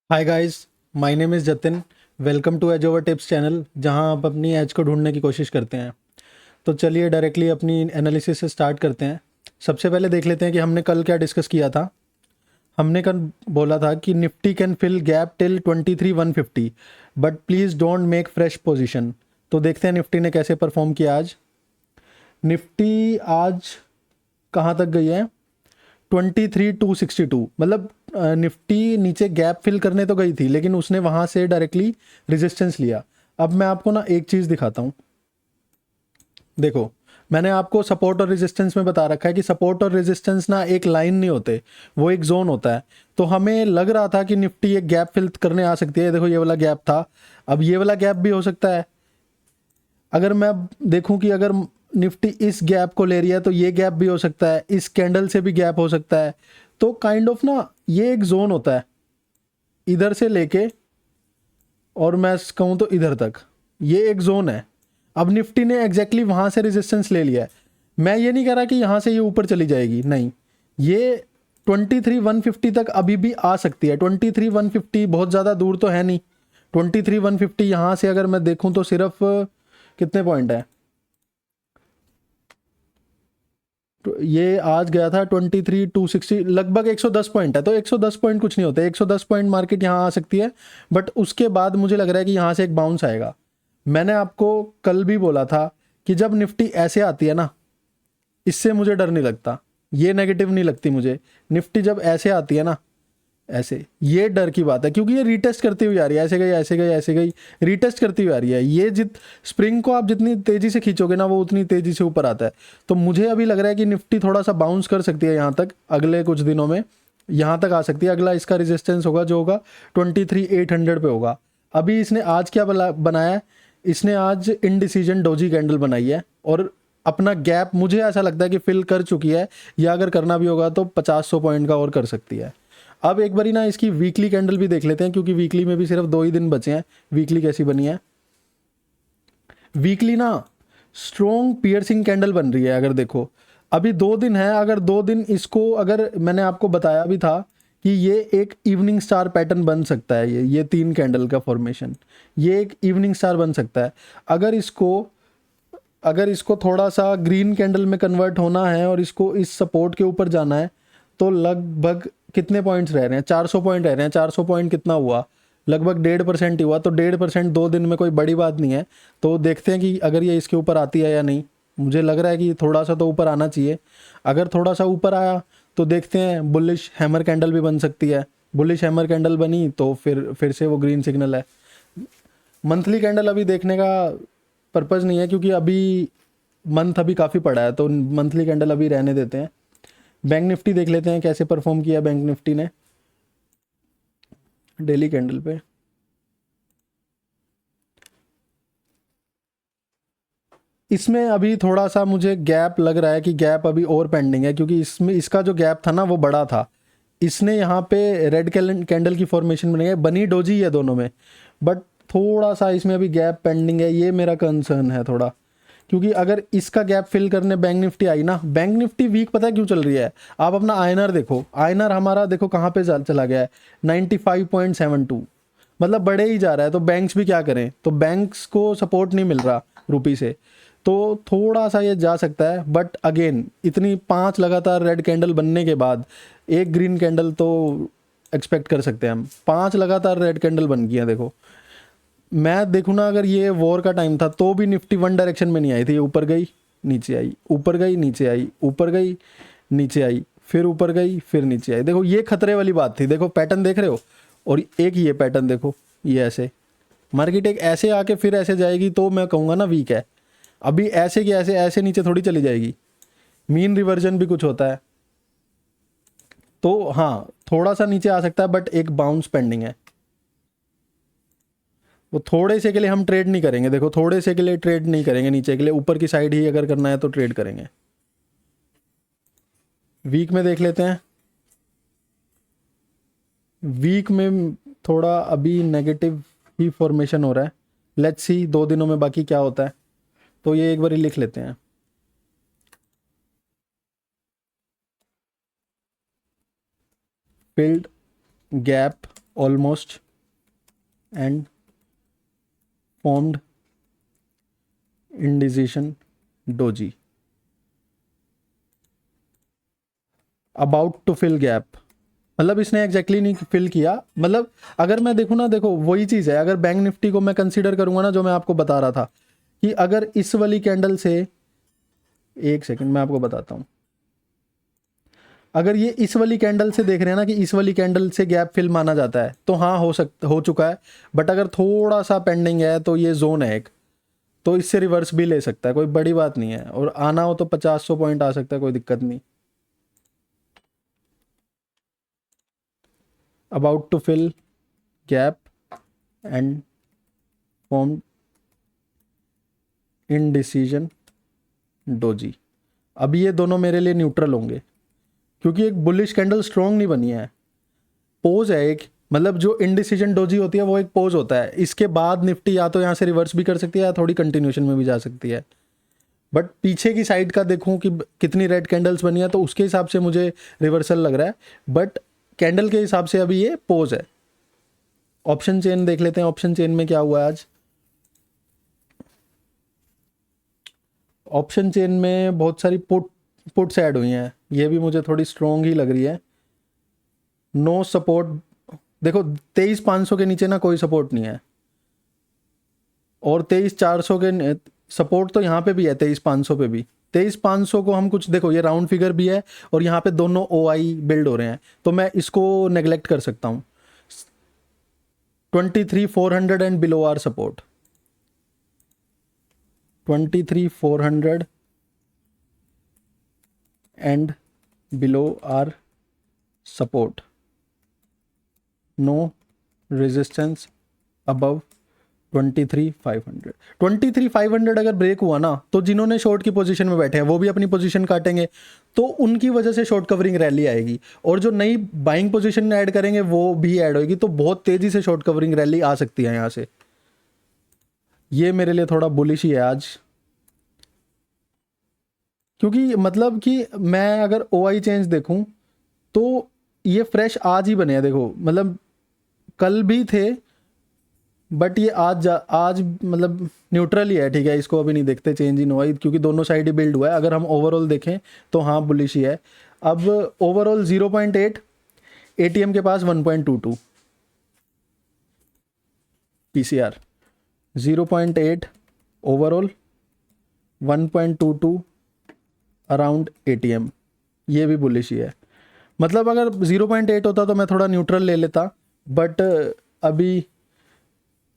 Hi guys, my name is Jatin. Welcome to edge over tips channel, जहां आप अपनी as को ढूंढने की कोशिश करते हैं। तो चलिए डायरेक्टली अपनी एनालिसिस से स्टार्ट करते हैं। सबसे पहले देख लेते हैं कि हमने कल क्या डिस्कस किया था। हमने कल बोला था कि Nifty can fill gap till 23,150 but please don't make fresh position. तो देखते हैं निफ्टी ने कैसे परफॉर्म किया आज। निफ्टी आज कहाँ तक गई है? 23,262। मतलब निफ्टी नीचे गैप फिल करने तो गई थी, लेकिन उसने वहां से डायरेक्टली रेजिस्टेंस लिया। अब मैं आपको ना एक चीज़ दिखाता हूँ। देखो, मैंने आपको सपोर्ट और रेजिस्टेंस में बता रखा है कि सपोर्ट और रेजिस्टेंस ना एक लाइन नहीं होते, वो एक जोन होता है। तो हमें लग रहा था कि निफ्टी एक गैप फिल करने आ सकती है। देखो, ये वाला गैप था, अब ये वाला गैप भी हो सकता है। अगर मैं देखूं कि अगर निफ्टी इस गैप को ले रही है तो ये गैप भी हो सकता है, इस कैंडल से भी गैप हो सकता है। तो काइंड ऑफ ना ये एक जोन होता है, इधर से लेके और मैं कहूँ तो इधर तक ये एक जोन है। अब निफ्टी ने एग्जैक्टली वहाँ से रेजिस्टेंस ले लिया है। मैं ये नहीं कह रहा कि यहाँ से ये ऊपर चली जाएगी, नहीं। ये 23,150 तक अभी भी आ सकती है। 23,150 बहुत ज़्यादा दूर तो है नहीं। 23,150 यहाँ से अगर मैं देखूँ तो सिर्फ कितने पॉइंट है? तो ये आज गया था 23,260, लगभग 110 पॉइंट है। तो 110 पॉइंट कुछ नहीं होते, 110 पॉइंट मार्केट यहाँ आ सकती है। बट उसके बाद मुझे लग रहा है कि यहाँ से एक बाउंस आएगा। मैंने आपको कल भी बोला था कि जब निफ्टी ऐसे आती है ना, इससे मुझे डर नहीं लगता, ये नेगेटिव नहीं लगती मुझे। निफ्टी जब ऐसे आती है ना, ऐसे, ये डर की बात है, क्योंकि ये रीटेस्ट करती हुई आ रही है। ऐसे गई, ऐसे गई, ऐसे गई, रीटेस्ट करती हुई आ रही है। ये स्प्रिंग को आप जितनी तेजी से खींचोगे ना, वो उतनी तेजी से ऊपर आता है। तो मुझे अभी लग रहा है कि निफ्टी थोड़ा सा बाउंस कर सकती है यहाँ तक, अगले कुछ दिनों में यहाँ तक आ सकती है। अगला इसका रेजिस्टेंस होगा जो होगा 23,800 पे होगा। अभी इसने आज क्या बनाया है? इसने आज इनडिसीजन डोजी कैंडल बनाई है और अपना गैप मुझे ऐसा लगता है कि फिल कर चुकी है, या अगर करना भी होगा तो 50-100 पॉइंट का और कर सकती है। अब एक बारी ना इसकी वीकली कैंडल भी देख लेते हैं, क्योंकि वीकली में भी सिर्फ 2 ही दिन बचे हैं। वीकली कैसी बनी है? वीकली ना स्ट्रॉन्ग पियर्सिंग कैंडल बन रही है। अगर देखो, अभी 2 दिन है, अगर 2 दिन इसको, अगर मैंने आपको बताया भी था कि ये एक इवनिंग स्टार पैटर्न बन सकता है। ये 3 कैंडल का फॉर्मेशन, ये एक इवनिंग स्टार बन सकता है। अगर इसको थोड़ा सा ग्रीन कैंडल में कन्वर्ट होना है और इसको इस सपोर्ट के ऊपर जाना है, तो लगभग कितने पॉइंट्स रह रहे हैं? 400 पॉइंट रह रहे हैं। 400 पॉइंट कितना हुआ? लगभग 1.5% ही हुआ। तो 1.5% 2 दिन में कोई बड़ी बात नहीं है। तो देखते हैं कि अगर ये इसके ऊपर आती है या नहीं। मुझे लग रहा है कि थोड़ा सा तो ऊपर आना चाहिए। अगर थोड़ा सा ऊपर आया तो देखते हैं, बुलिश हैमर कैंडल भी बन सकती है। बुलिश हैमर कैंडल बनी तो फिर से वो ग्रीन सिग्नल है। मंथली कैंडल अभी देखने का पर्पज़ नहीं है, क्योंकि अभी मंथ अभी काफ़ी पड़ा है, तो मंथली कैंडल अभी रहने देते हैं। बैंक निफ्टी देख लेते हैं कैसे परफॉर्म किया बैंक निफ्टी ने डेली कैंडल पे। इसमें अभी थोड़ा सा मुझे गैप लग रहा है कि गैप अभी और पेंडिंग है, क्योंकि इसमें इसका जो गैप था ना वो बड़ा था। इसने यहाँ पे रेड कैंडल की फॉर्मेशन बनी है, बनी डोजी है दोनों में, बट थोड़ा सा इसमें अभी गैप पेंडिंग है। ये मेरा कंसर्न है थोड़ा, क्योंकि अगर इसका गैप फिल करने बैंक निफ्टी आई ना, बैंक निफ्टी वीक पता है क्यों चल रही है? आप अपना आईएनआर देखो, आईएनआर हमारा देखो कहाँ पे चला गया है, 95.72। मतलब बढ़े ही जा रहा है। तो बैंक्स भी क्या करें? तो बैंक्स को सपोर्ट नहीं मिल रहा रुपी से, तो थोड़ा सा ये जा सकता है। बट अगेन, इतनी 5 लगातार रेड कैंडल बनने के बाद एक ग्रीन कैंडल तो एक्सपेक्ट कर सकते हैं हम। 5 लगातार रेड कैंडल बन गई हैं। देखो, मैं देखूँ ना, अगर ये वॉर का टाइम था तो भी निफ्टी वन डायरेक्शन में नहीं आई थी। ये ऊपर गई, नीचे आई, ऊपर गई, नीचे आई, ऊपर गई, नीचे आई, फिर ऊपर गई, फिर नीचे आई। देखो, ये खतरे वाली बात थी। देखो पैटर्न देख रहे हो? और एक ये पैटर्न देखो, ये ऐसे मार्केट एक ऐसे आके फिर ऐसे जाएगी, तो मैं कहूँगा ना वीक है। अभी ऐसे की ऐसे ऐसे नीचे थोड़ी चली जाएगी। मीन रिवर्जन भी कुछ होता है। तो हाँ, थोड़ा सा नीचे आ सकता है, बट एक बाउंस पेंडिंग है। वो थोड़े से के लिए हम ट्रेड नहीं करेंगे। देखो, थोड़े से के लिए ट्रेड नहीं करेंगे नीचे के लिए, ऊपर की साइड ही अगर करना है तो ट्रेड करेंगे। वीक में देख लेते हैं। वीक में थोड़ा अभी नेगेटिव ही फॉर्मेशन हो रहा है। लेट्स सी 2 दिनों में बाकी क्या होता है। तो ये एक बार लिख लेते हैं। Filled gap almost and formed indecision doji, about to fill gap, मतलब इसने एग्जैक्टली नहीं फिल किया। मतलब अगर मैं देखूँ ना, देखो वही चीज़ है, अगर बैंक निफ्टी को मैं कंसीडर करूँगा ना, जो मैं आपको बता रहा था कि अगर इस वाली कैंडल से, एक सेकंड मैं आपको बताता हूँ, अगर ये इस वाली कैंडल से देख रहे हैं ना कि इस वाली कैंडल से गैप फिल माना जाता है, तो हाँ हो चुका है। बट अगर थोड़ा सा पेंडिंग है तो ये जोन है एक, तो इससे रिवर्स भी ले सकता है, कोई बड़ी बात नहीं है। और आना हो तो 50-100 पॉइंट आ सकता है, कोई दिक्कत नहीं। About to fill gap and form indecision doji. अब ये दोनों मेरे लिए न्यूट्रल होंगे, क्योंकि एक बुलिश कैंडल स्ट्रॉन्ग नहीं बनी है, पोज है एक। मतलब जो इनडिसीजन डोजी होती है वो एक पोज होता है। इसके बाद निफ्टी या तो यहाँ से रिवर्स भी कर सकती है या थोड़ी कंटिन्यूशन में भी जा सकती है। बट पीछे की साइड का देखूं कि कितनी रेड कैंडल्स बनी है, तो उसके हिसाब से मुझे रिवर्सल लग रहा है। बट कैंडल के हिसाब से अभी ये पोज है। ऑप्शन चेन देख लेते हैं, ऑप्शन चेन में क्या हुआ है आज। ऑप्शन चेन में बहुत सारी पुट्स ऐड हुई हैं, ये भी मुझे थोड़ी स्ट्रॉन्ग ही लग रही है। नो सपोर्ट, देखो 23,500 के नीचे ना कोई सपोर्ट नहीं है, और 23,400 के सपोर्ट तो यहाँ पे भी है, 23,500 पे भी। 23,500 को हम कुछ, देखो ये राउंड फिगर भी है और यहाँ पे दोनों OI बिल्ड हो रहे हैं, तो मैं इसको नेग्लेक्ट कर सकता हूँ। 23,400 and below our support, 23,400 and below our support, no resistance above 23,500। 23,500 अगर ब्रेक हुआ ना, तो जिन्होंने शॉर्ट की पोजीशन में बैठे हैं वो भी अपनी पोजीशन काटेंगे, तो उनकी वजह से शॉर्ट कवरिंग रैली आएगी, और जो नई बाइंग पोजीशन ऐड करेंगे वो भी ऐड होगी, तो बहुत तेजी से शॉर्ट कवरिंग रैली आ सकती है यहाँ से। ये मेरे लिए थोड़ा बुलिश ही है आज, क्योंकि मतलब कि मैं अगर OI चेंज देखूं तो ये फ्रेश आज ही बने हैं। देखो मतलब कल भी थे, बट ये आज मतलब न्यूट्रल ही है, ठीक है, इसको अभी नहीं देखते चेंज इन OI, क्योंकि दोनों साइड ही बिल्ड हुआ है। अगर हम ओवरऑल देखें तो हाँ बुलिश ही है। अब ओवरऑल 0.8, ATM के पास 1.22, PCR 0.8 ओवरऑल, 1.22 अराउंड ATM, ये भी बुलिश ही है। मतलब अगर 0.8 होता तो मैं थोड़ा न्यूट्रल ले लेता, बट अभी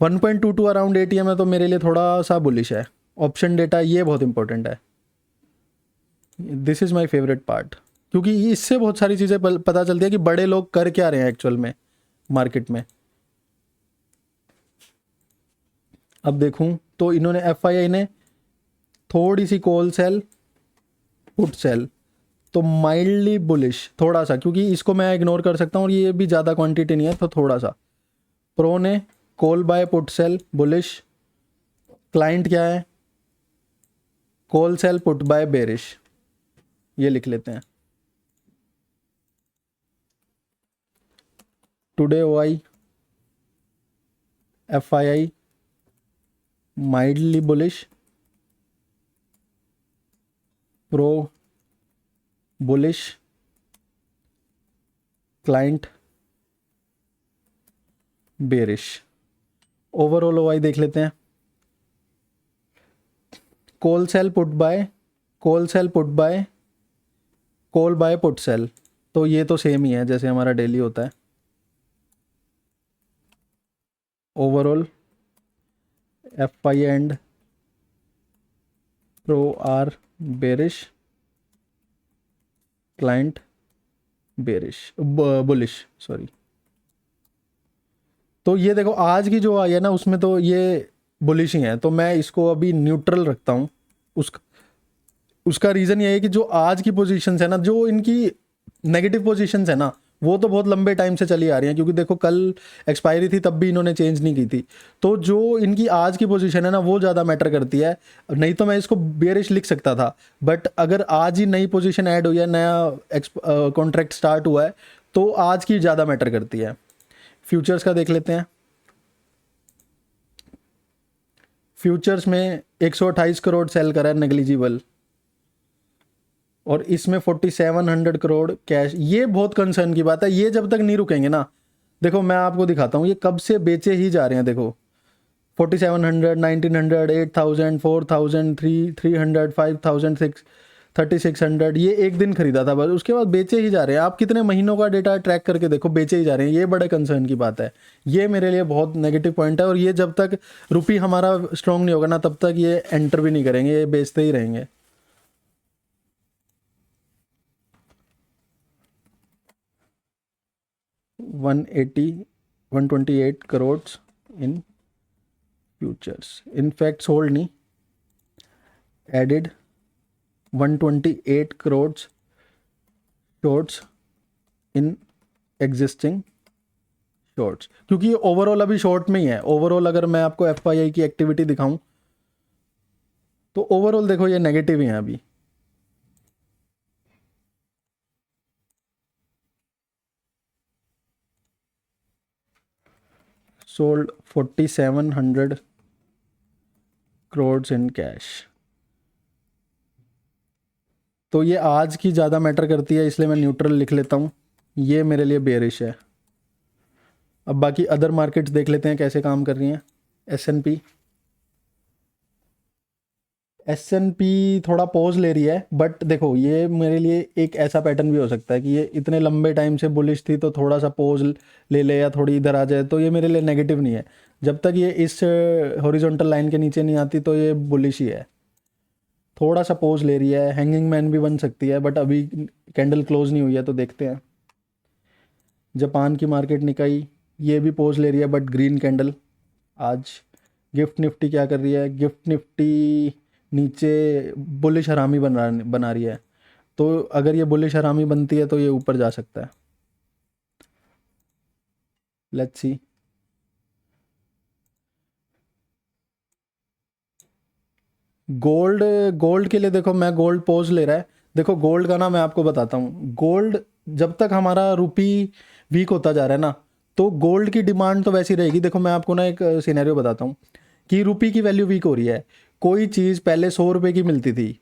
1.22 अराउंड ATM है, तो मेरे लिए थोड़ा सा बुलिश है। ऑप्शन डेटा ये बहुत इंपॉर्टेंट है, this is my favourite part, क्योंकि इससे बहुत सारी चीज़ें पता चलती है कि बड़े लोग कर क्या रहे हैं एक्चुअल में मार्केट में। अब देखूं तो इन्होंने FII ने थोड़ी सी कॉल सेल पुट सेल, तो माइल्डली बुलिश थोड़ा सा, क्योंकि इसको मैं इग्नोर कर सकता हूँ और ये भी ज़्यादा क्वांटिटी नहीं है, तो थोड़ा सा। प्रो ने call buy put sell bullish, client क्या है, call sell put buy bearish, ये लिख लेते हैं। Today OI FII mildly bullish, pro bullish, client bearish. Overall OI देख लेते हैं। Call sell put buy, call sell put buy, call buy put sell, तो ये तो सेम ही है जैसे हमारा डेली होता है। Overall FI and pro are bearish, client bearish bullish, sorry. तो ये देखो आज की जो आई है ना, उसमें तो ये बुलिश ही है, तो मैं इसको अभी न्यूट्रल रखता हूँ। उसका रीज़न ये है कि जो आज की पोजीशंस है ना, जो इनकी नेगेटिव पोजीशंस है ना, वो तो बहुत लंबे टाइम से चली आ रही हैं, क्योंकि देखो कल एक्सपायरी थी तब भी इन्होंने चेंज नहीं की थी। तो जो इनकी आज की पोजीशन है ना, वो ज़्यादा मैटर करती है। नहीं तो मैं इसको बेरिश लिख सकता था, बट अगर आज ही नई पोजीशन ऐड हुई है, नया कॉन्ट्रैक्ट स्टार्ट हुआ है, तो आज की ज़्यादा मैटर करती है। फ्यूचर्स का देख लेते हैं। फ्यूचर्स में 128 करोड़ सेल करा है नेग्लिजिबल, और इसमें 4700 करोड़ कैश। ये बहुत कंसर्न की बात है, ये जब तक नहीं रुकेंगे ना, देखो मैं आपको दिखाता हूँ ये कब से बेचे ही जा रहे हैं। देखो 4700, 1900, 8000, 4000, 300, 5000, 3600, ये एक दिन खरीदा था बस, उसके बाद बेचे ही जा रहे हैं। आप कितने महीनों का डेटा ट्रैक करके देखो, बेचे ही जा रहे हैं। ये बड़े कंसर्न की बात है, ये मेरे लिए बहुत नेगेटिव पॉइंट है। और ये जब तक रुपी हमारा स्ट्रॉन्ग नहीं होगा ना, तब तक ये एंटर भी नहीं करेंगे, ये बेचते ही रहेंगे। $180, 128 crore in futures, in fact sold नहीं, added 128 crore shorts in existing shorts, क्योंकि ये ओवरऑल अभी शॉर्ट में ही है। ओवरऑल अगर मैं आपको एफआईआई की एक्टिविटी दिखाऊं तो ओवरऑल देखो ये नेगेटिव ही है अभी। Sold 4700 crore in cash. तो ये आज की ज़्यादा मैटर करती है, इसलिए मैं न्यूट्रल लिख लेता हूँ, ये मेरे लिए बेरिश है। अब बाकी अदर मार्केट्स देख लेते हैं कैसे काम कर रही हैं। एस एन पी थोड़ा पॉज ले रही है, बट देखो ये मेरे लिए एक ऐसा पैटर्न भी हो सकता है कि ये इतने लंबे टाइम से बुलिश थी, तो थोड़ा सा पॉज ले ले या थोड़ी इधर आ जाए, तो ये मेरे लिए नेगेटिव नहीं है। जब तक ये इस हॉरिजॉन्टल लाइन के नीचे नहीं आती तो ये बुलिश ही है। थोड़ा सा पॉज ले रही है, हैंगिंग मैन भी बन सकती है, बट अभी कैंडल क्लोज नहीं हुई है तो देखते हैं। जापान की मार्केट निकाई, ये भी पॉज ले रही है बट ग्रीन कैंडल। आज गिफ्ट निफ्टी क्या कर रही है, गिफ्ट निफ्टी नीचे बुलिश हरामी बना रही है, तो अगर ये बुलिश हरामी बनती है तो ये ऊपर जा सकता है। Let's see. गोल्ड के लिए देखो, मैं गोल्ड पोज ले रहा है। देखो गोल्ड का ना मैं आपको बताता हूँ, गोल्ड जब तक हमारा रुपी वीक होता जा रहा है ना, तो गोल्ड की डिमांड तो वैसी रहेगी। देखो मैं आपको ना एक सिनेरियो बताता हूँ कि रुपी की वैल्यू वीक हो रही है। कोई चीज़ पहले 100 रुपये की मिलती थी,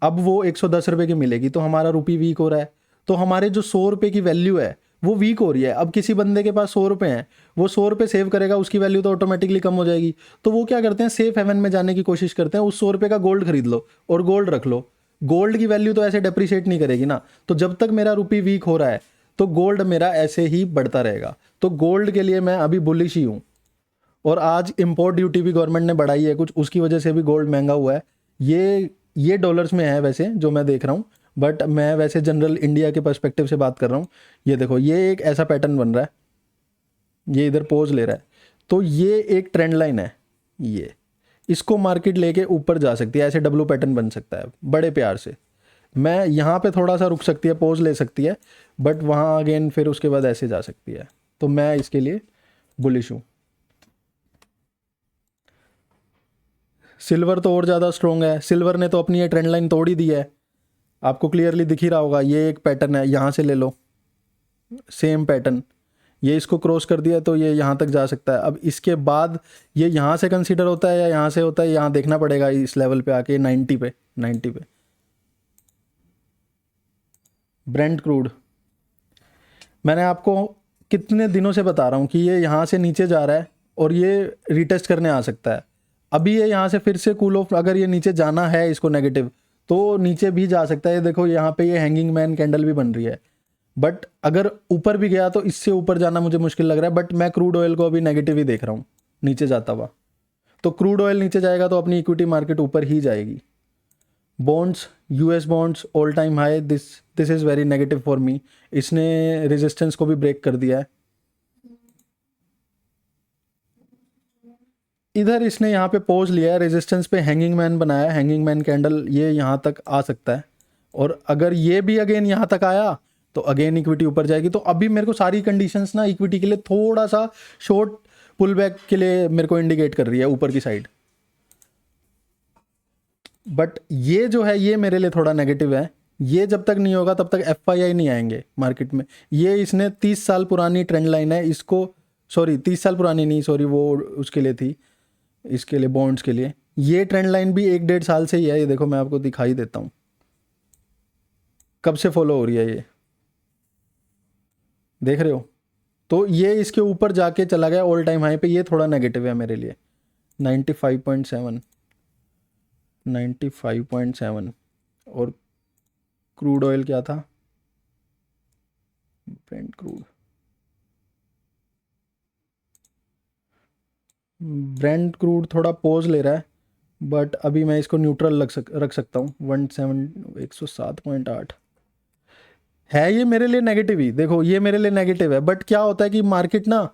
अब वो 110 रुपये की मिलेगी, तो हमारा रुपी वीक हो रहा है, तो हमारे जो 100 रुपये की वैल्यू है वो वीक हो रही है। अब किसी बंदे के पास 100 रुपये हैं, वो 100 रुपये सेव करेगा, उसकी वैल्यू तो ऑटोमेटिकली कम हो जाएगी। तो वो क्या करते हैं, सेफ हेवन में जाने की कोशिश करते हैं, उस 100 रुपये का गोल्ड खरीद लो और गोल्ड रख लो। गोल्ड की वैल्यू तो ऐसे डेप्रिशिएट नहीं करेगी ना, तो जब तक मेरा रुपी वीक हो रहा है तो गोल्ड मेरा ऐसे ही बढ़ता रहेगा। तो गोल्ड के लिए मैं अभी बुलिश ही हूँ। और आज इंपोर्ट ड्यूटी भी गवर्नमेंट ने बढ़ाई है कुछ, उसकी वजह से भी गोल्ड महंगा हुआ है। ये डॉलर्स में है वैसे जो मैं देख रहा हूँ, बट मैं वैसे जनरल इंडिया के पर्सपेक्टिव से बात कर रहा हूँ। ये देखो ये एक ऐसा पैटर्न बन रहा है, ये इधर पोज ले रहा है, तो ये एक ट्रेंड लाइन है, ये इसको मार्केट लेके ऊपर जा सकती है, ऐसे डब्लू पैटर्न बन सकता है बड़े प्यार से। मैं यहाँ पे थोड़ा सा रुक सकती है, पोज ले सकती है, बट वहाँ अगेन फिर उसके बाद ऐसे जा सकती है, तो मैं इसके लिए बुलिश हूँ। सिल्वर तो और ज़्यादा स्ट्रॉन्ग है, सिल्वर ने तो अपनी ये ट्रेंड लाइन तोड़ ही दी है, आपको क्लियरली दिख ही रहा होगा। ये एक पैटर्न है, यहाँ से ले लो सेम पैटर्न, ये इसको क्रॉस कर दिया तो ये यहाँ तक जा सकता है। अब इसके बाद ये यहाँ से कंसीडर होता है या यहाँ से होता है, यहाँ देखना पड़ेगा इस लेवल पे आके 90 पे। ब्रेंट क्रूड, मैंने आपको कितने दिनों से बता रहा हूँ कि ये यहाँ से नीचे जा रहा है और ये रिटेस्ट करने आ सकता है। अभी ये यहाँ से फिर से कूल ऑफ, अगर ये नीचे जाना है इसको नेगेटिव, तो नीचे भी जा सकता है। देखो यहाँ पे ये हैंगिंग मैन कैंडल भी बन रही है, बट अगर ऊपर भी गया तो इससे ऊपर जाना मुझे मुश्किल लग रहा है। बट मैं क्रूड ऑयल को अभी नेगेटिव ही देख रहा हूँ नीचे जाता हुआ, तो क्रूड ऑयल नीचे जाएगा तो अपनी इक्विटी मार्केट ऊपर ही जाएगी। Bonds, US bonds all time high, this is very negative for me. इसने रेजिस्टेंस को भी ब्रेक कर दिया है। इधर इसने यहाँ पे पोज लिया है, रेजिस्टेंस पे हैंगिंग मैन बनाया, हैंगिंग मैन कैंडल, ये यहाँ तक आ सकता है। और अगर ये भी अगेन यहाँ तक आया तो अगेन इक्विटी ऊपर जाएगी। तो अभी मेरे को सारी कंडीशंस ना इक्विटी के लिए थोड़ा सा शॉर्ट पुल बैक के लिए मेरे को इंडिकेट कर रही है ऊपर की साइड। बट ये जो है ये मेरे लिए थोड़ा नेगेटिव है। ये जब तक नहीं होगा तब तक एफआईआई नहीं आएंगे मार्केट में। ये इसने 30 साल पुरानी ट्रेंड लाइन है, इसको सॉरी 30 साल पुरानी नहीं, सॉरी वो उसके लिए थी, इसके लिए बॉन्ड्स के लिए। ये ट्रेंड लाइन भी 1-1.5 साल से ही है, ये देखो मैं आपको दिखाई देता हूँ कब से फॉलो हो रही है, ये देख रहे हो। तो ये इसके ऊपर जाके चला गया ऑल टाइम हाई पे, ये थोड़ा नेगेटिव है मेरे लिए। 95.7, 95.7। और क्रूड ऑयल क्या था, ब्रेंट क्रूड, ब्रेंट क्रूड थोड़ा पोज ले रहा है, बट अभी मैं इसको न्यूट्रल रख सकता हूँ। 107.8 है ये मेरे लिए नेगेटिव ही, देखो ये मेरे लिए नेगेटिव है, बट क्या होता है कि मार्केट ना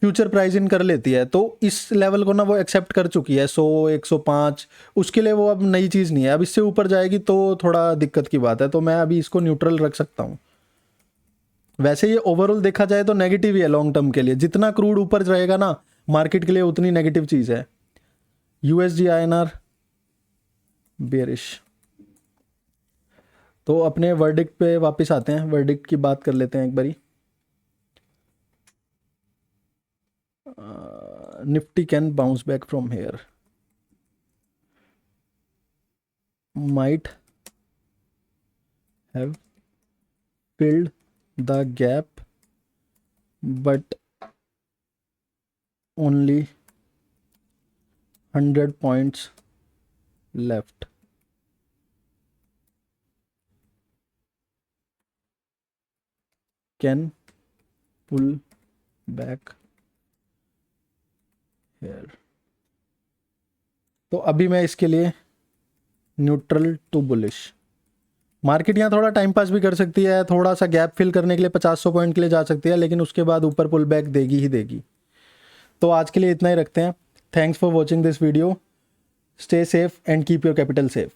फ्यूचर प्राइस इन कर लेती है, तो इस लेवल को ना वो एक्सेप्ट कर चुकी है, 100, 105, उसके लिए वो अब नई चीज़ नहीं है। अब इससे ऊपर जाएगी तो थोड़ा दिक्कत की बात है, तो मैं अभी इसको न्यूट्रल रख सकता हूँ। वैसे ये ओवरऑल देखा जाए तो नेगेटिव ही है लॉन्ग टर्म के लिए, जितना क्रूड ऊपर रहेगा ना मार्केट के लिए उतनी नेगेटिव चीज़ है। USD INR bearish. तो अपने वर्डिक्ट पे वापस आते हैं, वर्डिक्ट की बात कर लेते हैं एक बारी। Nifty can bounce back from here, might have filled the gap but only 100 points left. Can pull back here. तो अभी मैं इसके लिए न्यूट्रल टू बुलिश। मार्केट यहाँ थोड़ा टाइम पास भी कर सकती है, थोड़ा सा गैप फिल करने के लिए 50-100 पॉइंट के लिए जा सकती है, लेकिन उसके बाद ऊपर पुल बैक देगी ही देगी। तो आज के लिए इतना ही रखते हैं। Thanks for watching this video. Stay safe and keep your capital safe.